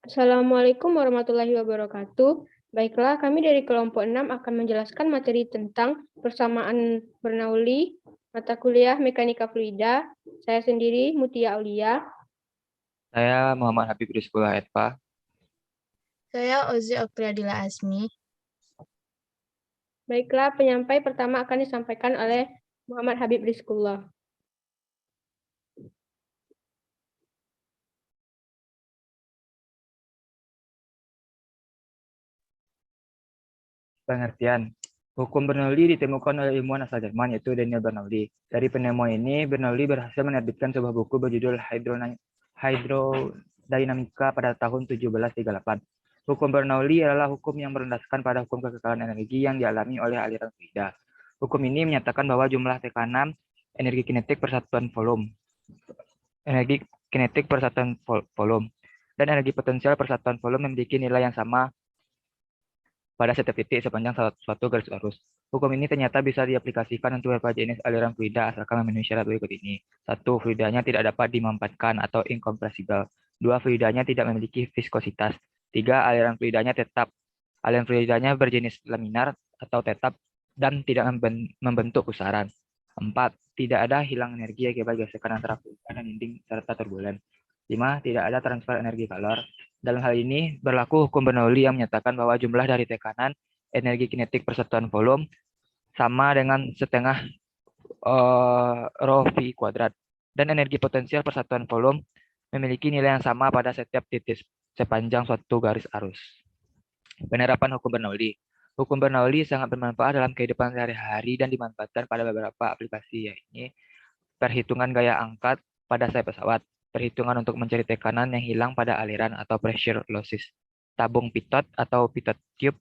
Assalamualaikum warahmatullahi wabarakatuh. Baiklah, kami dari kelompok 6 akan menjelaskan materi tentang persamaan Bernoulli, mata kuliah Mekanika Fluida. Saya sendiri, Mutia Aulia. Saya Muhammad Habib Rizkullah Etpa. Saya Ozi Okpriadila Asmi. Baiklah, penyampai pertama akan disampaikan oleh Muhammad Habib Rizkullah. Pengertian. Hukum Bernoulli ditemukan oleh ilmuwan asal Jerman, yaitu Daniel Bernoulli. Dari penemuan ini, Bernoulli berhasil menerbitkan sebuah buku berjudul Hydrodynamica pada tahun 1738. Hukum Bernoulli adalah hukum yang berlandaskan pada hukum kekekalan energi yang dialami oleh aliran fluida. Hukum ini menyatakan bahwa jumlah tekanan, energi kinetik persatuan volume, dan energi potensial persatuan volume memiliki nilai yang sama pada setiap titik sepanjang suatu garis arus. Hukum ini ternyata bisa diaplikasikan untuk beberapa jenis aliran fluida asalkan memenuhi syarat berikut ini. 1. Fluidanya tidak dapat dimampatkan atau incompressible. 2. Fluidanya tidak memiliki viskositas. 3. Aliran fluidanya tetap. Aliran fluidanya berjenis laminar atau tetap dan tidak membentuk pusaran. 4. Tidak ada hilang energi akibat gesekan antara fluida dan dinding serta turbulen. 5. Tidak ada transfer energi kalor. Dalam hal ini, berlaku hukum Bernoulli yang menyatakan bahwa jumlah dari tekanan, energi kinetik persatuan volume, sama dengan setengah rho V kuadrat. Dan energi potensial persatuan volume memiliki nilai yang sama pada setiap titik sepanjang suatu garis arus. Penerapan hukum Bernoulli. Hukum Bernoulli sangat bermanfaat dalam kehidupan sehari-hari dan dimanfaatkan pada beberapa aplikasi, yaitu perhitungan gaya angkat pada sayap pesawat, perhitungan untuk mencari tekanan yang hilang pada aliran atau pressure losses, tabung pitot atau pitot tube,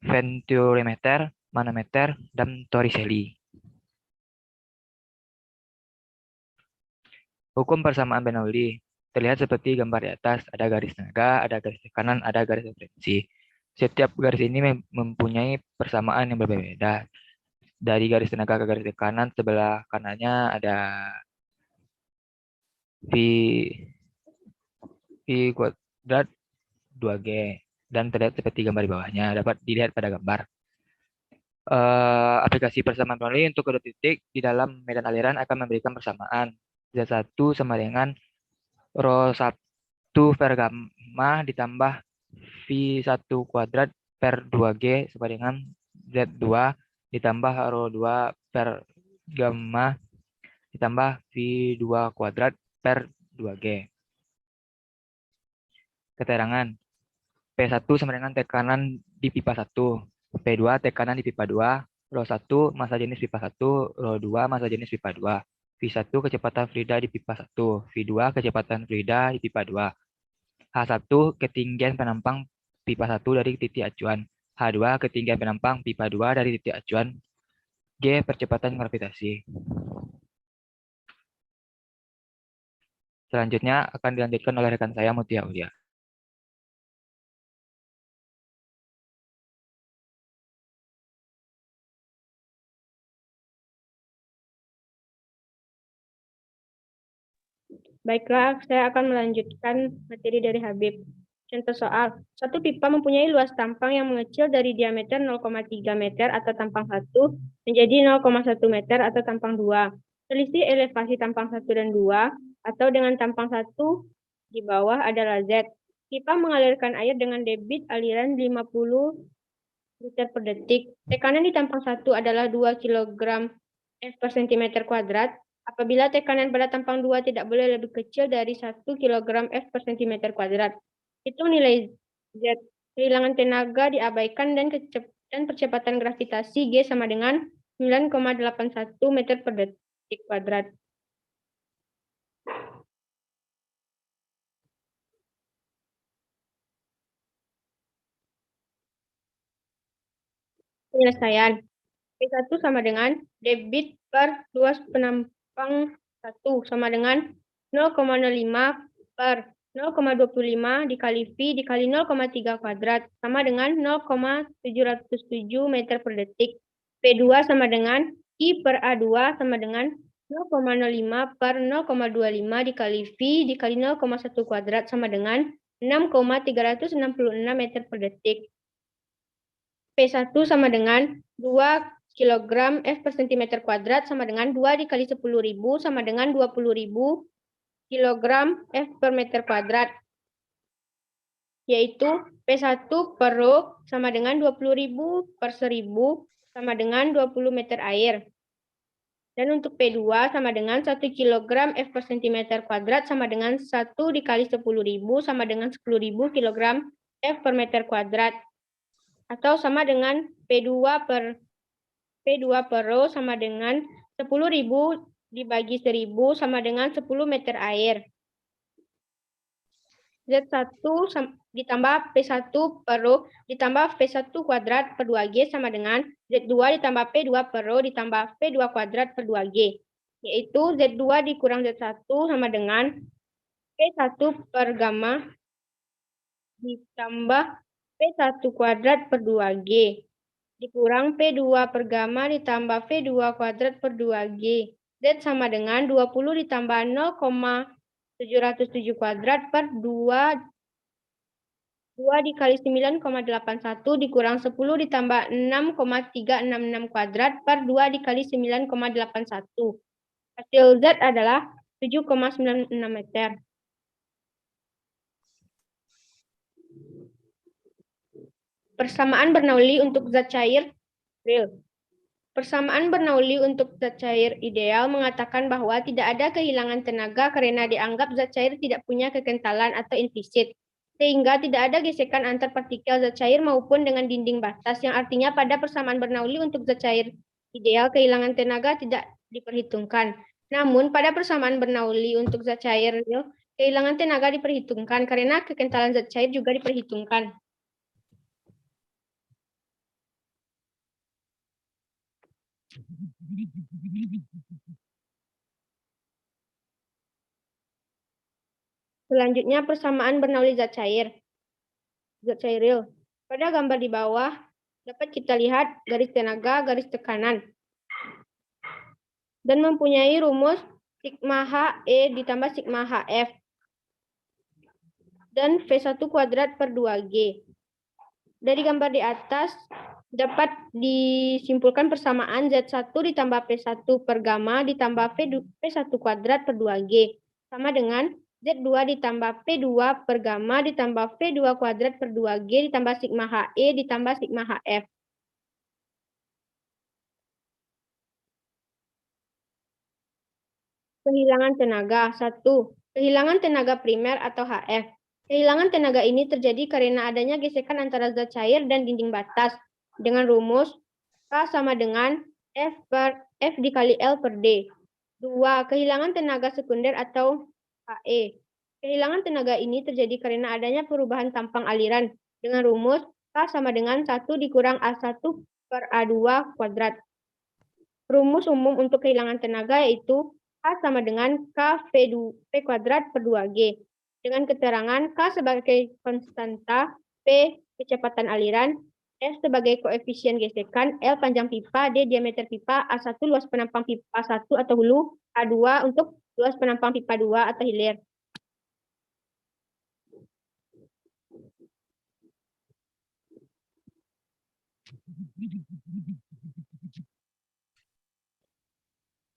venturimeter, manometer, dan Torricelli. Hukum persamaan Bernoulli terlihat seperti gambar di atas, ada garis tenaga, ada garis tekanan, ada garis referensi. Setiap garis ini mempunyai persamaan yang berbeda. Dari garis tenaga ke garis tekanan, sebelah kanannya ada V kuadrat 2G dan terlihat seperti gambar di bawahnya, dapat dilihat pada gambar. Aplikasi persamaan Bernoulli untuk kedua titik di dalam medan aliran akan memberikan persamaan Z1 sama dengan ρ1 per gamma ditambah V1 kuadrat per 2G sama dengan Z2 ditambah ρ2 per gamma ditambah V2 kuadrat per 2G. Keterangan. P1 sama dengan tekanan di pipa 1, P2 tekanan di pipa 2, ρ1 massa jenis pipa 1, ρ2 massa jenis pipa 2, V1 kecepatan fluida di pipa 1, V2 kecepatan fluida di pipa 2, H1 ketinggian penampang pipa 1 dari titik acuan, H2 ketinggian penampang pipa 2 dari titik acuan, G percepatan gravitasi. Selanjutnya akan dilanjutkan oleh rekan saya Mutia Aulia. Baiklah, saya akan melanjutkan materi dari Habib. Contoh soal, satu pipa mempunyai luas tampang yang mengecil dari diameter 0,3 meter atau tampang 1 menjadi 0,1 meter atau tampang 2. Selisih elevasi tampang 1 dan 2 atau dengan tampang 1 di bawah adalah Z. Pipa mengalirkan air dengan debit aliran 50 liter per detik. Tekanan di tampang 1 adalah 2 kg F per cm kuadrat. Apabila tekanan pada tampang 2 tidak boleh lebih kecil dari 1 kg F per cm kuadrat. Hitung nilai Z. Kehilangan tenaga diabaikan dan percepatan gravitasi G sama dengan 9,81 meter per detik kuadrat. Penyelesaian. P1 sama dengan debit per luas penampang 1 sama dengan 0,05 per 0,25 dikali V dikali 0,3 kuadrat sama dengan 0,707 meter per detik. P2 sama dengan I per A2 sama dengan 0,05 per 0,25 dikali V dikali 0,1 kuadrat sama dengan 6,366 meter per detik. P1 sama dengan 2 kg F per cm kuadrat sama dengan 2 dikali 10.000 sama dengan 20.000 kg F per meter kuadrat. Yaitu P1 per rho sama dengan 20.000 per 1.000 sama dengan 20 meter air. Dan untuk P2 sama dengan 1 kg F per cm kuadrat sama dengan 1 dikali 10.000 sama dengan 10.000 kg F per meter kuadrat. Atau sama dengan P2 per rho sama dengan 10.000 dibagi 1.000 sama dengan 10 meter air. Z1 ditambah P1 per rho ditambah V1 kuadrat per 2G sama dengan Z2 ditambah P2 per rho ditambah P2 kuadrat per 2G. Yaitu Z2 dikurang Z1 sama dengan P1 per gamma ditambah P1 kuadrat per 2G. Dikurang P2 per gamma ditambah V2 kuadrat per 2G. Z sama dengan 20 ditambah 0,707 kuadrat per 2 dikali 9,81 dikurang 10 ditambah 6,366 kuadrat per 2 dikali 9,81. Hasil Z adalah 7,96 meter. Persamaan Bernoulli untuk zat cair real. Persamaan Bernoulli untuk zat cair ideal mengatakan bahwa tidak ada kehilangan tenaga karena dianggap zat cair tidak punya kekentalan atau implisit, sehingga tidak ada gesekan antar partikel zat cair maupun dengan dinding batas, yang artinya pada persamaan Bernoulli untuk zat cair ideal kehilangan tenaga tidak diperhitungkan. Namun pada persamaan Bernoulli untuk zat cair real, kehilangan tenaga diperhitungkan karena kekentalan zat cair juga diperhitungkan. Selanjutnya persamaan Bernoulli zat cair real. Pada gambar di bawah dapat kita lihat garis tenaga, garis tekanan, dan mempunyai rumus sigma He ditambah sigma Hf dan V1 kuadrat per 2G. Dari gambar di atas dapat disimpulkan persamaan Z1 ditambah P1 per gamma ditambah P1 kuadrat per 2G sama dengan Z2 ditambah P2 per gamma ditambah V2 kuadrat per 2G ditambah sigma He ditambah sigma Hf. Kehilangan tenaga. 1. Kehilangan tenaga primer atau Hf. Kehilangan tenaga ini terjadi karena adanya gesekan antara zat cair dan dinding batas dengan rumus K sama dengan F dikali L per D. 2. Kehilangan tenaga sekunder atau He. Kehilangan tenaga ini terjadi karena adanya perubahan tampang aliran dengan rumus K sama dengan 1 dikurang A1 per A2 kuadrat. Rumus umum untuk kehilangan tenaga yaitu K sama dengan K P kuadrat per 2G. Dengan keterangan K sebagai konstanta, P kecepatan aliran, F sebagai koefisien gesekan, L panjang pipa, D diameter pipa, A1 luas penampang pipa 1 atau hulu, A2 untuk luas penampang pipa 2 atau hilir.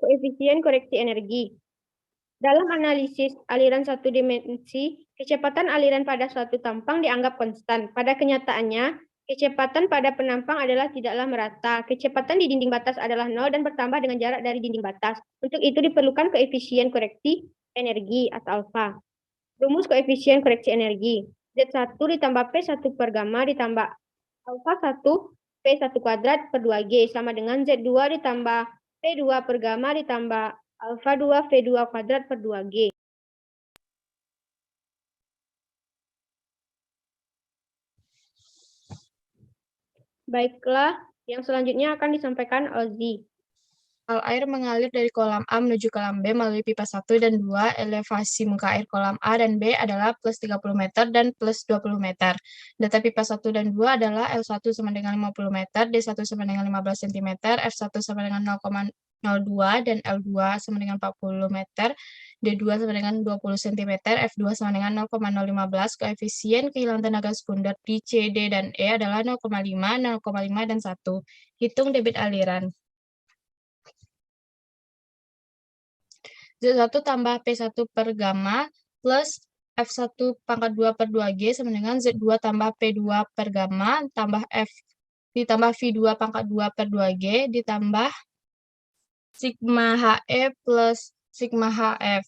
Koefisien koreksi energi. Dalam analisis aliran satu dimensi, kecepatan aliran pada suatu tampang dianggap konstan. Pada kenyataannya, kecepatan pada penampang adalah tidaklah merata. Kecepatan di dinding batas adalah 0 dan bertambah dengan jarak dari dinding batas. Untuk itu diperlukan koefisien koreksi energi atau alfa. Rumus koefisien koreksi energi. Z1 ditambah P1 per gamma ditambah alfa 1 P1 kuadrat per 2G sama dengan Z2 ditambah P2 per gamma ditambah alfa 2 V2 kuadrat per 2G. Baiklah, yang selanjutnya akan disampaikan Ozi. Hal air mengalir dari kolam A menuju kolam B melalui pipa 1 dan 2. Elevasi muka air kolam A dan B adalah plus 30 meter dan plus 20 meter. Data pipa 1 dan 2 adalah L1 sama dengan 50 meter, D1 sama dengan 15 cm, F1 sama dengan 0,2 dan L2 sama dengan 40 meter, D2 sama dengan 20 cm, F2 sama dengan 0,015. Koefisien kehilangan tenaga sekunder di C, D, dan E adalah 0,5, 0,5, dan 1. Hitung debit aliran. Z1 tambah P1 per gamma plus F1 pangkat 2 per 2G sama dengan Z2 tambah P2 per gamma tambah F ditambah V2 pangkat 2 per 2G ditambah sigma HE plus sigma HF.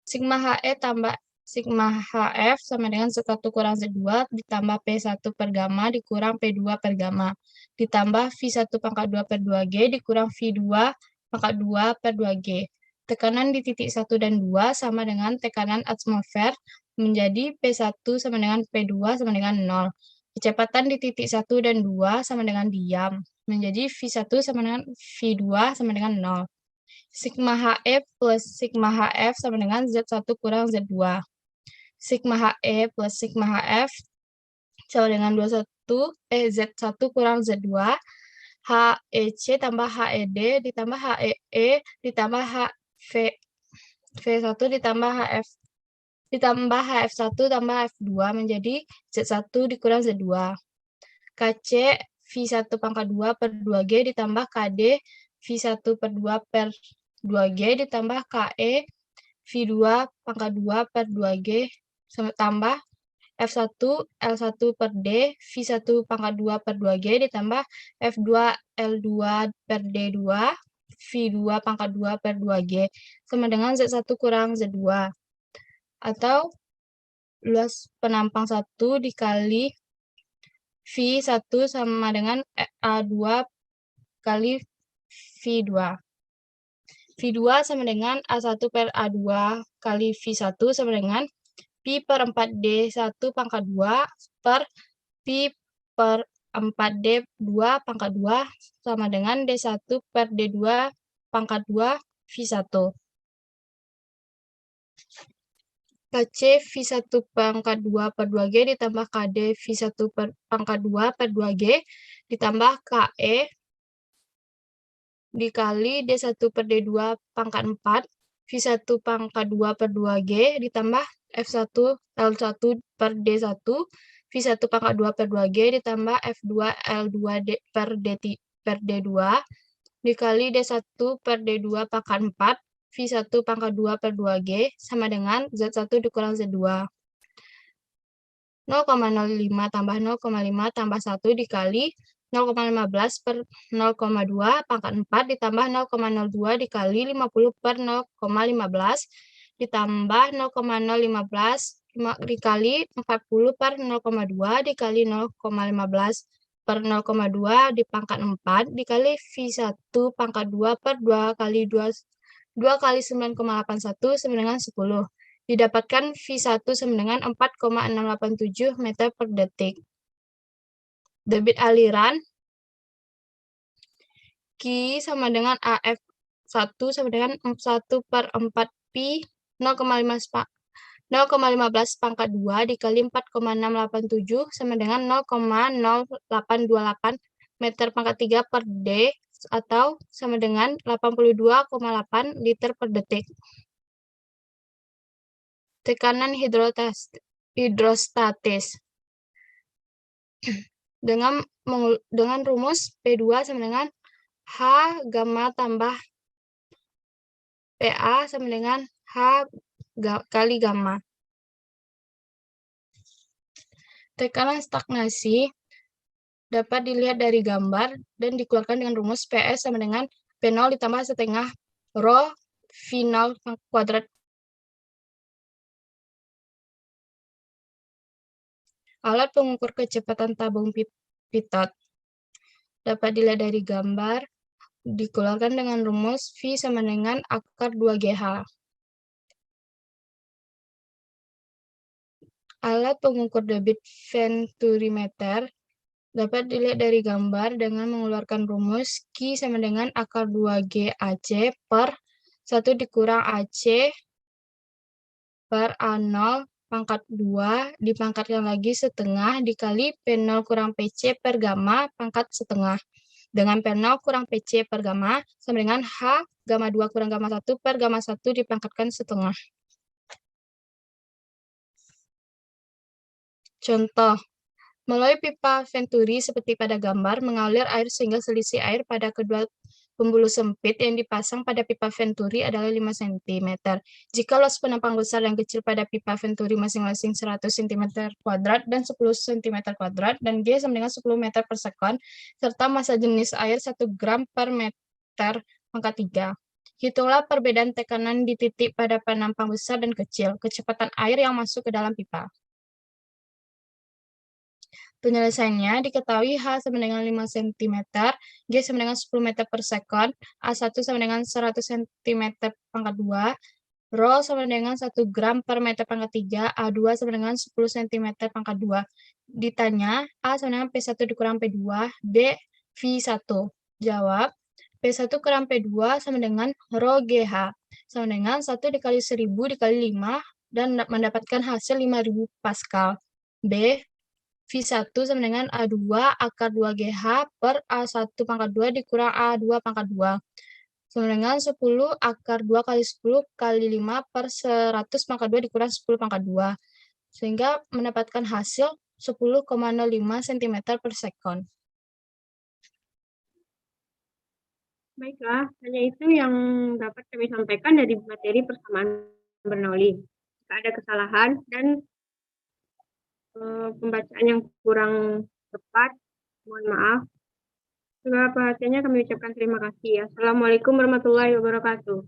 Sigma HE tambah sigma HF sama dengan Z1 kurang Z2 ditambah P1 per gamma dikurang P2 per gamma ditambah V1 pangkat 2 per 2G dikurang V2 pangkat 2 per 2G. Tekanan di titik 1 dan 2 sama dengan tekanan atmosfer menjadi P1 sama dengan P2 sama dengan 0. Kecepatan di titik 1 dan 2 sama dengan diam, menjadi V1 sama dengan V2 sama dengan 0. Sigma HE plus sigma HF sama dengan Z1 kurang Z2. Sigma HE plus sigma HF sama dengan Z1 kurang Z2. HEC tambah HED ditambah HEE ditambah V1 ditambah HF ditambah HF1 tambah F2 menjadi Z1 dikurang Z2. KC V1 pangkat 2 per 2G ditambah KD V1 per 2 per 2G ditambah KE V2 pangkat 2 per 2G tambah F1 L1 per D V1 pangkat 2 per 2G ditambah F2 L2 per D2 V2 pangkat 2 per 2G sama dengan Z1 kurang Z2. Atau luas penampang 1 dikali V1 sama dengan A2 kali V2. V2 sama dengan A1 per A2 kali V1 sama dengan Pi per 4D1 pangkat 2 per Pi per 4D2 pangkat 2 sama dengan D1 per D2 pangkat 2 V1. KC V1 pangkat 2 per 2G ditambah KD V1 per pangkat 2 per 2G ditambah KE dikali D1 per D2 pangkat 4 V1 pangkat 2 per 2G ditambah F1 L1 per D1 V1 pangkat 2 per 2G ditambah F2 L2 per D2 dikali D1 per D2 pangkat 4 V1 pangkat 2 per 2G sama dengan Z1 dikurang Z2. 0,05 tambah 0,5 tambah 1 dikali 0,15 per 0,2 pangkat 4 ditambah 0,02 dikali 50 per 0,15 ditambah 0,015 dikali 40 per 0,2 dikali 0,15 per 0,2 dipangkat 4 dikali V1 pangkat 2 per 2 kali 9,81 sama dengan 10. Didapatkan V1 sama dengan 4,687 meter per detik. Debit aliran Q sama dengan AF1 sama dengan 1 per 4 Pi 0,15 pangkat 2 dikali 4,687 sama dengan 0,0828 meter pangkat 3 per D atau sama dengan 82,8 liter per detik. Tekanan hidrostatis. Dengan rumus P2 sama dengan H gamma tambah PA sama dengan H kali gamma. Tekanan stagnasi dapat dilihat dari gambar dan dikeluarkan dengan rumus PS sama dengan P0 ditambah setengah rho V0 kuadrat. Alat pengukur kecepatan tabung pitot dapat dilihat dari gambar, dikeluarkan dengan rumus V sama dengan akar 2GH. Alat pengukur debit venturimeter dapat dilihat dari gambar dengan mengeluarkan rumus Q sama dengan akar 2G AC per 1 dikurang AC per A0 pangkat 2 dipangkatkan lagi setengah dikali P0 kurang PC per gamma pangkat setengah. dengan P0 kurang PC per gamma sama dengan H gamma 2 kurang gamma 1 per gamma 1 dipangkatkan setengah. Contoh, melalui pipa Venturi seperti pada gambar, mengalir air sehingga selisih air pada kedua pembuluh sempit yang dipasang pada pipa Venturi adalah 5 cm. Jika luas penampang besar dan kecil pada pipa Venturi masing-masing 100 cm² dan 10 cm², dan G sama dengan 10 meter per sekon, serta massa jenis air 1 gram per meter pangkat 3. Hitunglah perbedaan tekanan di titik pada penampang besar dan kecil, kecepatan air yang masuk ke dalam pipa. Penyelesaiannya diketahui H sama dengan 5 cm, G sama dengan 10 meter per sekon, A1 sama dengan 100 cm pangkat 2, Rho sama dengan 1 gram per meter pangkat 3, A2 sama dengan 10 cm pangkat 2. Ditanya, A sama dengan P1 dikurang P2, B V1. Jawab, P1 kurang P2 sama dengan Rho GH, sama dengan 1 dikali 1000 dikali 5, dan mendapatkan hasil 5000 Pascal. B V1 sama dengan A2 akar 2GH per A1 pangkat 2 dikurang A2 pangkat 2. Sama dengan 10 akar 2 kali 10 kali 5 per 100 pangkat 2 dikurang 10 pangkat 2. Sehingga mendapatkan hasil 10,05 cm per sekon. Baiklah, hanya itu yang dapat kami sampaikan dari materi persamaan Bernoulli. Jika ada kesalahan dan pembacaan yang kurang tepat, mohon maaf. Segala perhatiannya kami ucapkan terima kasih. Assalamualaikum warahmatullahi wabarakatuh.